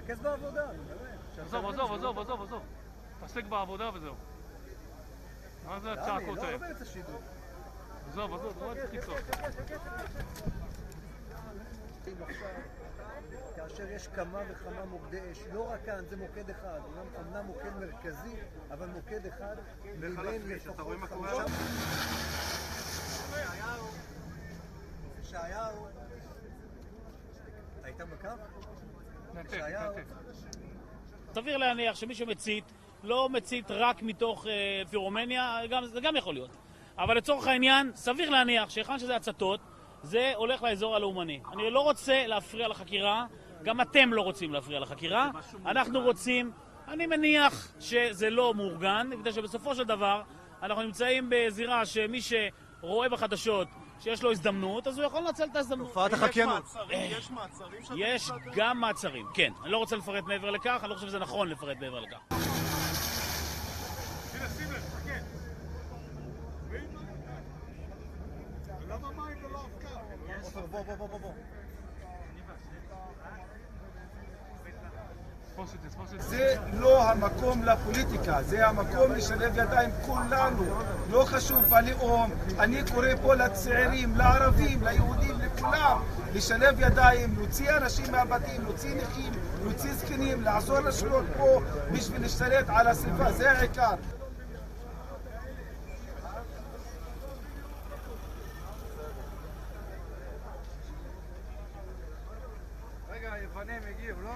תרכז בעבודה, עזוב, עזוב, עזוב, עזוב, עזוב. תעסק בעבודה וזהו. מה זה הצעקות האלה? לא באמצע שידור. עזוב, עזוב, לא צריך לצעוק. כאשר יש כמה וכמה מוקדי אש, לא רק כאן, זה מוקד אחד, אמנם מוקד מרכזי, אבל מוקד אחד מבין לפחות 5. ישעיהו, היית בקו? ישעיהו. סביר להניח שמי שמצית לא מצית רק מתוך פירומניה, זה גם יכול להיות. אבל לצורך העניין, סביר להניח שהיכן שזה הצתות, זה הולך לאזור הלאומני. אני לא רוצה להפריע לחקירה, גם אתם לא רוצים להפריע לחקירה. אנחנו רוצים, אני מניח שזה לא מאורגן, כדי שבסופו של דבר אנחנו נמצאים בזירה שמי שרואה בחדשות שיש לו הזדמנות, אז הוא יכול לנצל את ההזדמנות. תופעת החקיינות. יש מעצרים שאתה... יש גם מעצרים, כן. אני לא רוצה לפרט מעבר לכך, אני לא חושב שזה נכון לפרט מעבר לכך. שים לב, חכה. ולמה מים ולא אבקה? בוא. זה לא המקום לפוליטיקה, זה המקום לשלב ידיים כולנו, לא חשוב הלאום. אני קורא פה לצעירים, לערבים, ליהודים, לכולם, לשלב ידיים, להוציא אנשים מהבתים, להוציא נכים, להוציא זקנים, לעזור לשלוט פה בשביל להשתלט על הסביבה, זה העיקר. רגע, היוונים הגיעו, לא?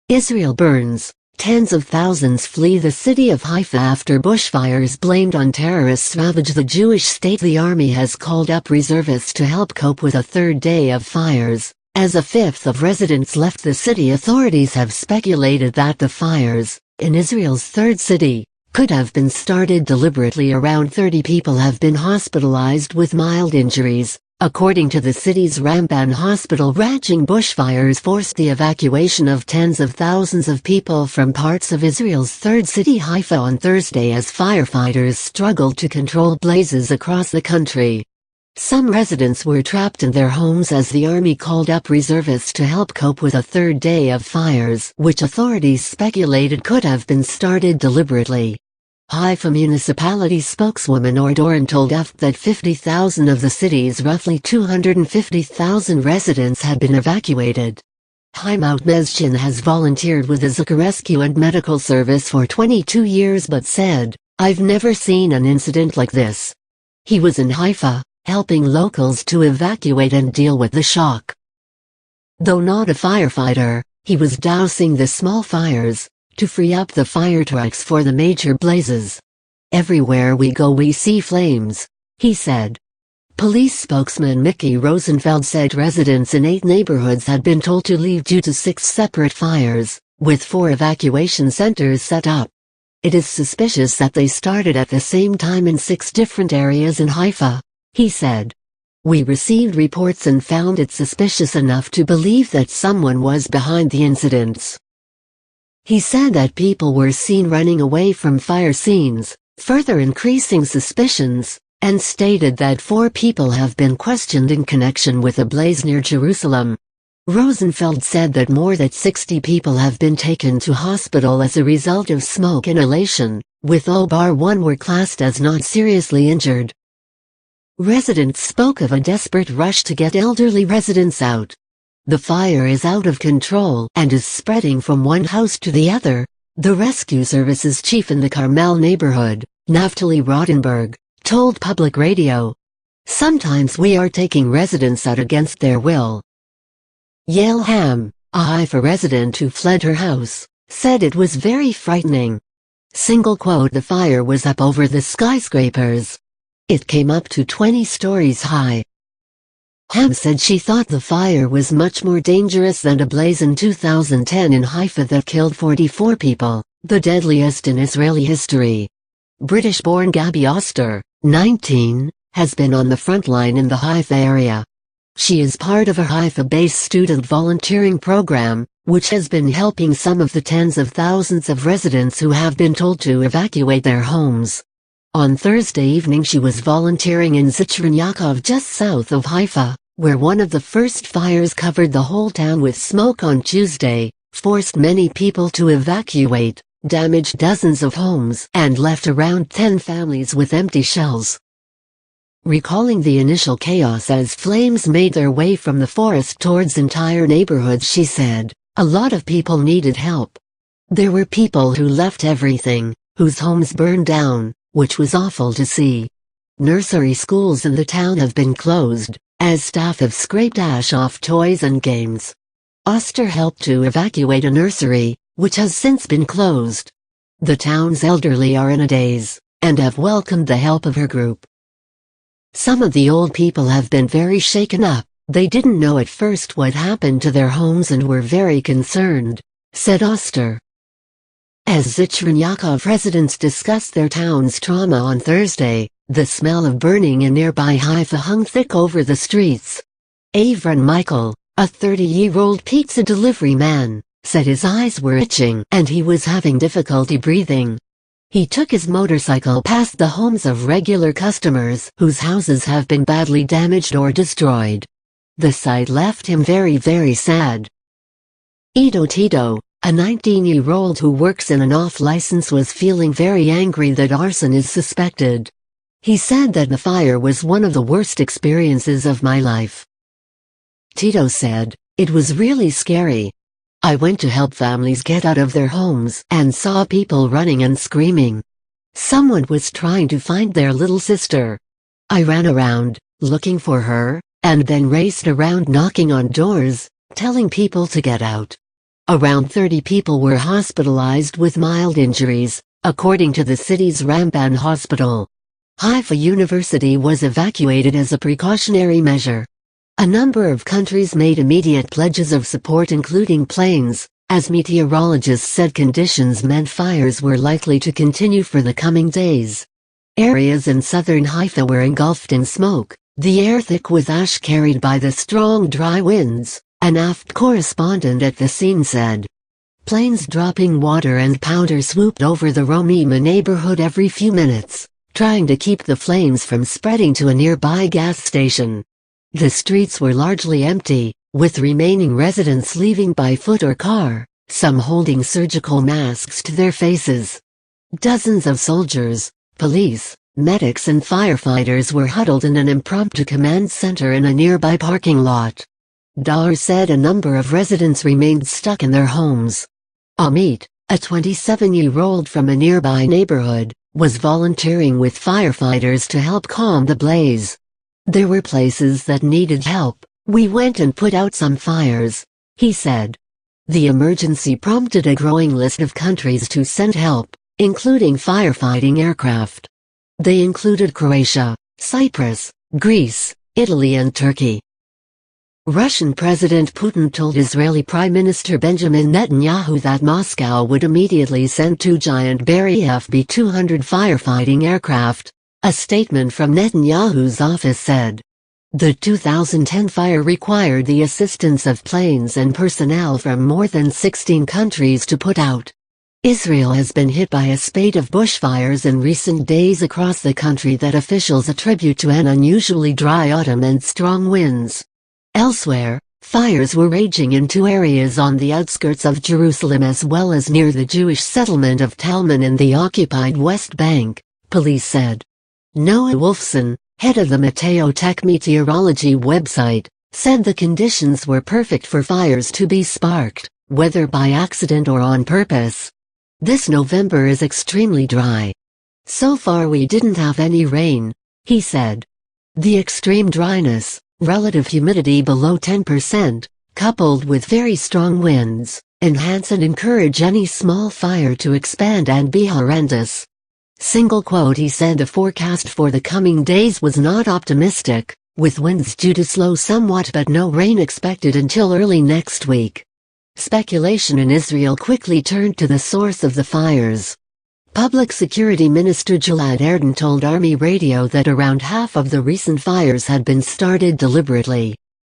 Israel burns. Tens of thousands flee the city of Haifa after bushfires blamed on terrorists ravage the Jewish state. The army has called up reservists to help cope with a third day of fires. As a fifth of residents left the city, authorities have speculated that the fires, in Israel's third city, could have been started deliberately. Around 30 people have been hospitalized with mild injuries. According to the city's Ramban hospital, raging bushfires forced the evacuation of tens of thousands of people from parts of Israel's third city Haifa on Thursday as firefighters struggled to control blazes across the country. Some residents were trapped in their homes as the army called up reservists to help cope with a third day of fires, which authorities speculated could have been started deliberately. Haifa municipality spokeswoman Ordoran told UFT that 50,000 of the city's roughly 250,000 residents had been evacuated. Haymans Mezchin has volunteered with the Zucker Rescue and Medical Service for 22 years but said, "I've never seen an incident like this." He was in Haifa, helping locals to evacuate and deal with the shock. Though not a firefighter, he was dousing the small fires to free up the fire trucks for the major blazes. "Everywhere we go we see flames," he said. Police spokesman Mickey Rosenfeld said residents in 8 neighborhoods had been told to leave due to 6 separate fires, with 4 evacuation centers set up. It is suspicious that they started at the same time in 6 different areas in Haifa, he said. "We received reports and found it suspicious enough to believe that someone was behind the incidents." He said that people were seen running away from fire scenes, further increasing suspicions, and stated that 4 people have been questioned in connection with a blaze near Jerusalem. Rosenfeld said that more than 60 people have been taken to hospital as a result of smoke inhalation, with all bar 1 were classed as not seriously injured. Residents spoke of a desperate rush to get elderly residents out. "The fire is out of control and is spreading from one house to the other," the rescue services chief in the Carmel neighborhood, Naftali Rodenberg, told public radio. Sometimes we are taking residents out against their will. Yael Ham, a Haifa resident who fled her house, said it was very frightening. Single quote, the fire was up over the skyscrapers. It came up to 20 stories high. Ham said she thought the fire was much more dangerous than a blaze in 2010 in Haifa that killed 44 people, the deadliest in Israeli history. British-born Gabby Oster, 19, has been on the front line in the Haifa area. She is part of a Haifa-based student volunteering program, which has been helping some of the tens of thousands of residents who have been told to evacuate their homes. On Thursday evening she was volunteering in Zichron Yaakov just south of Haifa, where one of the first fires covered the whole town with smoke on Tuesday, forced many people to evacuate, damaged dozens of homes, and left around 10 families with empty shells. Recalling the initial chaos as flames made their way from the forest towards entire neighborhoods, she said, "A lot of people needed help. There were people who left everything, whose homes burned down, which was awful to see. Nursery schools in the town have been closed, as staff have scraped ash off toys and games." Oster helped to evacuate a nursery, which has since been closed. The town's elderly are in a daze, and have welcomed the help of her group. "Some of the old people have been very shaken up. They didn't know at first what happened to their homes and were very concerned," said Oster. As Zichron Yaakov residents discussed their town's trauma on Thursday, the smell of burning in nearby Haifa hung thick over the streets. Avron Michael, a 30-year-old pizza delivery man, said his eyes were itching and he was having difficulty breathing. He took his motorcycle past the homes of regular customers whose houses have been badly damaged or destroyed. The sight left him very, very sad. Ido Tito, a 19-year-old who works in an off-license, was feeling very angry that arson is suspected. He said that the fire was one of the worst experiences of my life. Tito said, "It was really scary. I went to help families get out of their homes and saw people running and screaming. Someone was trying to find their little sister. I ran around, looking for her, and then raced around knocking on doors, telling people to get out." Around 30 people were hospitalized with mild injuries, according to the city's Ramban hospital. Haifa University was evacuated as a precautionary measure. A number of countries made immediate pledges of support, including planes, as meteorologists said conditions meant fires were likely to continue for the coming days. Areas in southern Haifa were engulfed in smoke, the air thick with ash carried by the strong dry winds, an AFP correspondent at the scene said. Planes dropping water and powder swooped over the Romima neighborhood every few minutes, trying to keep the flames from spreading to a nearby gas station. The streets were largely empty, with remaining residents leaving by foot or car, some holding surgical masks to their faces. Dozens of soldiers, police, medics and firefighters were huddled in an impromptu command center in a nearby parking lot. Dar said a number of residents remained stuck in their homes. Amit, a 27-year-old from a nearby neighborhood, was volunteering with firefighters to help calm the blaze. "There were places that needed help. We went and put out some fires," he said. The emergency prompted a growing list of countries to send help, including firefighting aircraft. They included Croatia, Cyprus, Greece, Italy and Turkey. Russian President Putin told Israeli Prime Minister Benjamin Netanyahu that Moscow would immediately send 2 giant Beriev B-200 firefighting aircraft. A statement from Netanyahu's office said. The 2010 fire required the assistance of planes and personnel from more than 16 countries to put out. Israel has been hit by a spate of bushfires in recent days across the country that officials attribute to an unusually dry autumn and strong winds. Elsewhere, fires were raging in 2 areas on the outskirts of Jerusalem as well as near the Jewish settlement of Talman in the occupied West Bank, police said. Noah Wolfson, head of the Meteo Tech meteorology website, said the conditions were perfect for fires to be sparked, whether by accident or on purpose. "This November is extremely dry. So far we didn't have any rain," he said. The extreme dryness, relative humidity below 10%, coupled with very strong winds, enhance and encourage any small fire to expand and be horrendous. Single quote, he said the forecast for the coming days was not optimistic, with winds due to slow somewhat but no rain expected until early next week. Speculation in Israel quickly turned to the source of the fires. Public Security Minister Gilad Erdan told Army Radio that around half of the recent fires had been started deliberately.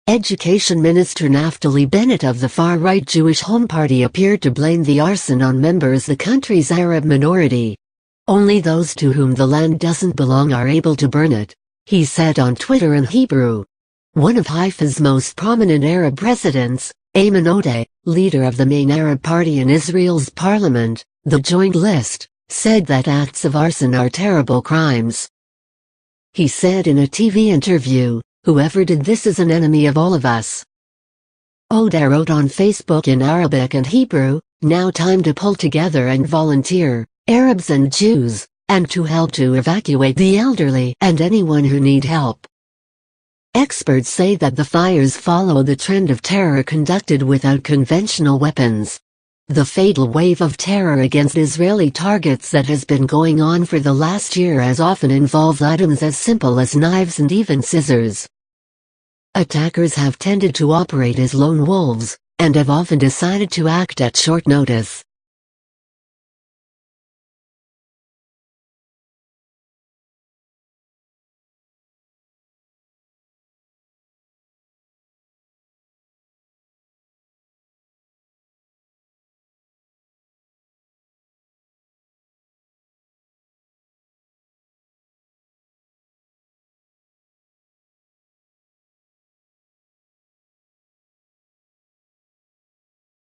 Education Minister Naftali Bennett of the far-right Jewish Home Party appeared to blame the arson on members of the country's Arab minority. Only those to whom the land doesn't belong are able to burn it, he said on Twitter in Hebrew. One of Haifa's most prominent Arab presidents, Ayman Odeh, leader of the main Arab party in Israel's parliament, the Joint List, said that acts of arson are terrible crimes. He said in a TV interview, "Whoever did this is an enemy of all of us." Odeh wrote on Facebook in Arabic and Hebrew, "Now time to pull together and volunteer, Arabs and Jews, and to help to evacuate the elderly and anyone who need help." Experts say that the fires follow the trend of terror conducted without conventional weapons. The fatal wave of terror against Israeli targets that has been going on for the last year has often involved items as simple as knives and even scissors. Attackers have tended to operate as lone wolves, and have often decided to act at short notice.